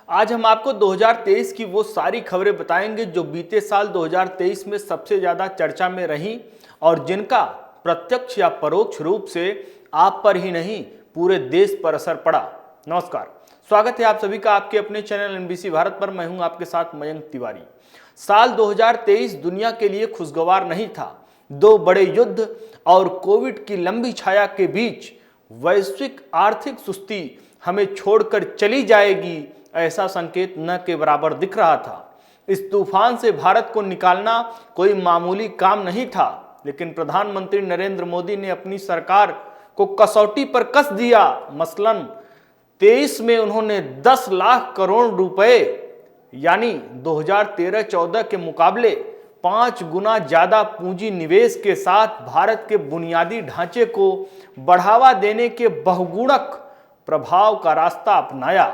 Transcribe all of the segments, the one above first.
आज हम आपको 2023 की वो सारी खबरें बताएंगे जो बीते साल 2023 में सबसे ज़्यादा चर्चा में रहीं और जिनका प्रत्यक्ष या परोक्ष रूप से आप पर ही नहीं पूरे देश पर असर पड़ा। नमस्कार, स्वागत है आप सभी का आपके अपने चैनल एनबीसी भारत पर। मैं हूं आपके साथ मयंक तिवारी। साल 2023 दुनिया के लिए खुशगवार नहीं था। दो बड़े युद्ध और कोविड की लंबी छाया के बीच वैश्विक आर्थिक सुस्ती हमें छोड़कर चली जाएगी, ऐसा संकेत न के बराबर दिख रहा था। इस तूफान से भारत को निकालना कोई मामूली काम नहीं था, लेकिन प्रधानमंत्री नरेंद्र मोदी ने अपनी सरकार को कसौटी पर कस दिया। मसलन 23 में उन्होंने 10 लाख करोड़ रुपए यानी 2013-14 के मुकाबले 5 गुना ज्यादा पूंजी निवेश के साथ भारत के बुनियादी ढांचे को बढ़ावा देने के बहुगुणक प्रभाव का रास्ता अपनाया।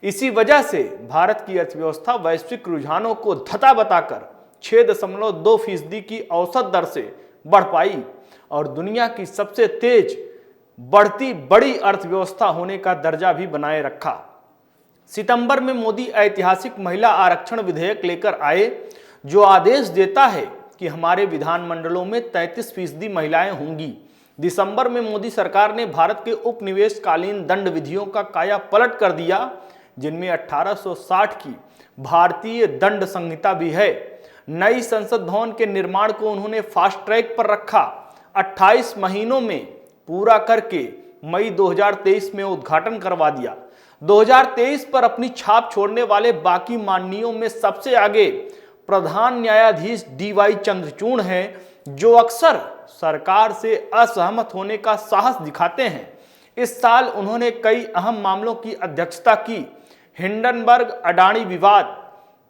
इसी वजह से भारत की अर्थव्यवस्था वैश्विक रुझानों को धता बताकर 6.2% की औसत दर से बढ़ पाई और दुनिया की सबसे तेज बढ़ती बड़ी अर्थव्यवस्था होने का दर्जा भी बनाए रखा। सितंबर में मोदी ऐतिहासिक महिला आरक्षण विधेयक लेकर आए, जो आदेश देता है कि हमारे विधानमंडलों में 33% महिलाएं होंगी। दिसंबर में मोदी सरकार ने भारत के उपनिवेशकालीन दंड विधियों का काया पलट कर दिया, जिनमें 1860 की भारतीय दंड संहिता भी है। नई संसद भवन के निर्माण को उन्होंने फास्ट ट्रैक पर रखा। 28 महीनों में पूरा करके मई 2023 में उद्घाटन करवा दिया। 2023 पर अपनी छाप छोड़ने वाले बाकी माननीयों में सबसे आगे प्रधान न्यायाधीश DY चंद्रचूड़ हैं, जो अक्सर सरकार से असहमत होने का साहस दिखाते हैं। इस साल उन्होंने कई अहम मामलों की अध्यक्षता की। हिंडनबर्ग अडानी विवाद,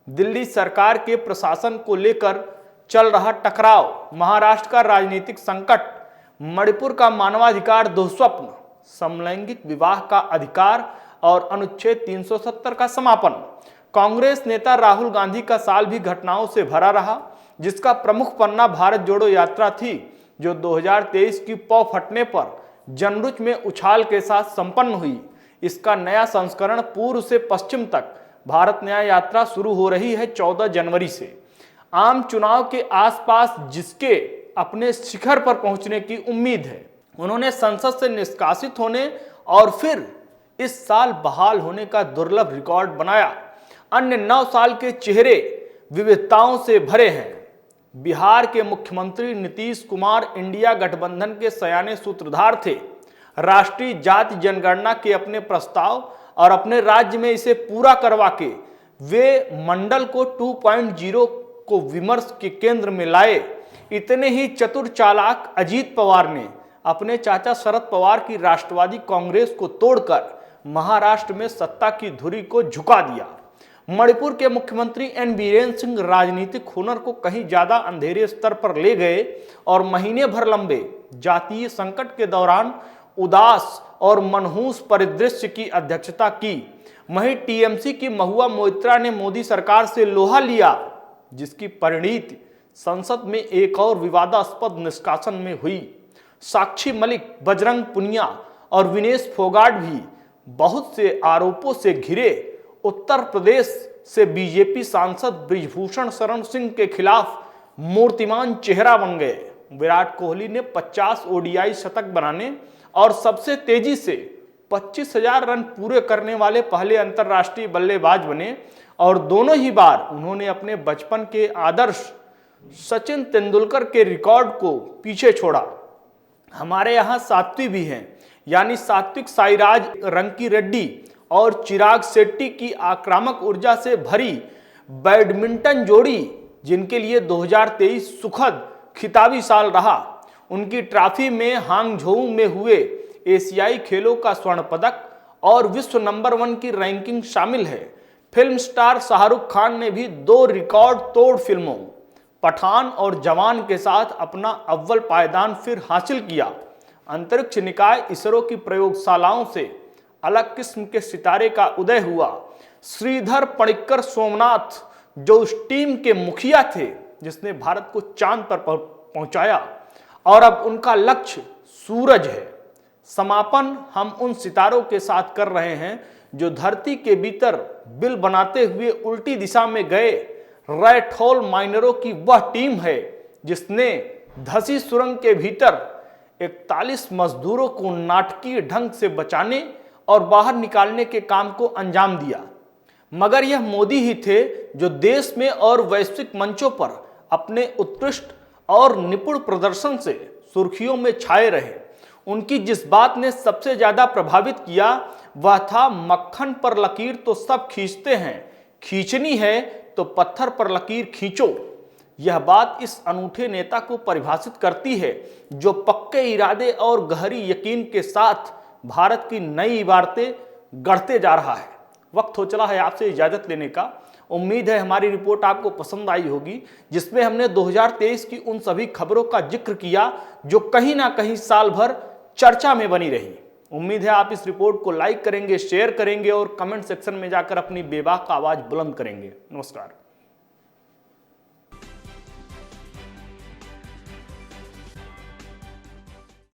दिल्ली सरकार के प्रशासन को लेकर चल रहा टकराव, महाराष्ट्र का राजनीतिक संकट, मणिपुर का मानवाधिकार दुःस्वप्न, समलैंगिक विवाह का अधिकार और अनुच्छेद 370 का समापन। कांग्रेस नेता राहुल गांधी का साल भी घटनाओं से भरा रहा, जिसका प्रमुख पन्ना भारत जोड़ो यात्रा थी, जो 2023 की पौ फटने पर जनरुच में उछाल के साथ संपन्न हुई। इसका नया संस्करण पूर्व से पश्चिम तक भारत न्याय यात्रा शुरू हो रही है 14 जनवरी से। आम चुनाव के आसपास जिसके अपने शिखर पर पहुंचने की उम्मीद है, उन्होंने संसद से निष्कासित होने और फिर इस साल बहाल होने का दुर्लभ रिकॉर्ड बनाया। अन्य 9 साल के चेहरे विविधताओं से भरे हैं। बिहार के मुख्यमंत्री नीतीश कुमार इंडिया गठबंधन के सयाने सूत्रधार थे। राष्ट्रीय जाति जनगणना के अपने प्रस्ताव और अपने राज्य में इसे पूरा करवा के वे मंडल को 2.0 को विमर्श के केंद्र में लाए। इतने ही चतुर चालाक अजीत पवार ने अपने चाचा शरद पवार की राष्ट्रवादी कांग्रेस को तोड़कर महाराष्ट्र में सत्ता की धुरी को झुका दिया। मणिपुर के मुख्यमंत्री एन बीरेन सिंह राजनीतिक हुनर को कहीं ज्यादा अंधेरे स्तर पर ले गए और महीने भर लंबे जातीय संकट के दौरान उदास और मनहूस परिदृश्य की अध्यक्षता की। वहीं टीएमसी की महुआ मोइत्रा ने मोदी सरकार से लोहा लिया, जिसकी परिणति संसद में एक और विवादास्पद निष्कासन में हुई। साक्षी मलिक, बजरंग पुनिया और विनेश फोगाट भी बहुत से आरोपों से घिरे उत्तर प्रदेश से बीजेपी सांसद बृजभूषण शरण सिंह के खिलाफ मूर्तिमान चेहरा बन गए। विराट कोहली ने 50 ODI शतक बनाने और सबसे तेजी से 25,000 रन पूरे करने वाले पहले अंतर्राष्ट्रीय बल्लेबाज बने और दोनों ही बार उन्होंने अपने बचपन के आदर्श सचिन तेंदुलकर के रिकॉर्ड को पीछे छोड़ा। हमारे यहाँ सात्विक भी हैं, यानी सात्विक साईराज रंकी रेड्डी और चिराग शेट्टी की आक्रामक ऊर्जा से भरी बैडमिंटन जोड़ी, जिनके लिए 2023 सुखद खिताबी साल रहा। उनकी ट्रॉफी में हांगझोऊ में हुए एशियाई खेलों का स्वर्ण पदक और विश्व नंबर 1 की रैंकिंग शामिल है। फिल्म स्टार शाहरुख खान ने भी 2 रिकॉर्ड तोड़ फिल्मों पठान और जवान के साथ अपना अव्वल पायदान फिर हासिल किया। अंतरिक्ष निकाय इसरो की प्रयोगशालाओं से अलग किस्म के सितारे का उदय हुआ। श्रीधर पणिक्कर सोमनाथ, जो उस टीम के मुखिया थे जिसने भारत को चांद पर पहुंचाया, और अब उनका लक्ष्य सूरज है। समापन हम उन सितारों के साथ कर रहे हैं जो धरती के भीतर बिल बनाते हुए उल्टी दिशा में गए रेड होल माइनरों की वह टीम है जिसने धसी सुरंग के भीतर 41 मजदूरों को नाटकीय ढंग से बचाने और बाहर निकालने के काम को अंजाम दिया। मगर यह मोदी ही थे जो देश में और वैश्विक मंचों पर अपने उत्कृष्ट और निपुण प्रदर्शन से सुर्खियों में छाए रहे। उनकी जिस बात ने सबसे ज्यादा प्रभावित किया वह था मक्खन पर लकीर तो सब खींचते हैं, खींचनी है तो पत्थर पर लकीर खींचो। यह बात इस अनूठे नेता को परिभाषित करती है जो पक्के इरादे और गहरी यकीन के साथ भारत की नई इबारतें गढ़ते जा रहा है। वक्त हो चला है आपसे इजाजत लेने का। उम्मीद है हमारी रिपोर्ट आपको पसंद आई होगी, जिसमें हमने 2023 की उन सभी खबरों का जिक्र किया जो कहीं ना कहीं साल भर चर्चा में बनी रही। उम्मीद है आप इस रिपोर्ट को लाइक करेंगे, शेयर करेंगे और कमेंट सेक्शन में जाकर अपनी बेबाक आवाज बुलंद करेंगे। नमस्कार।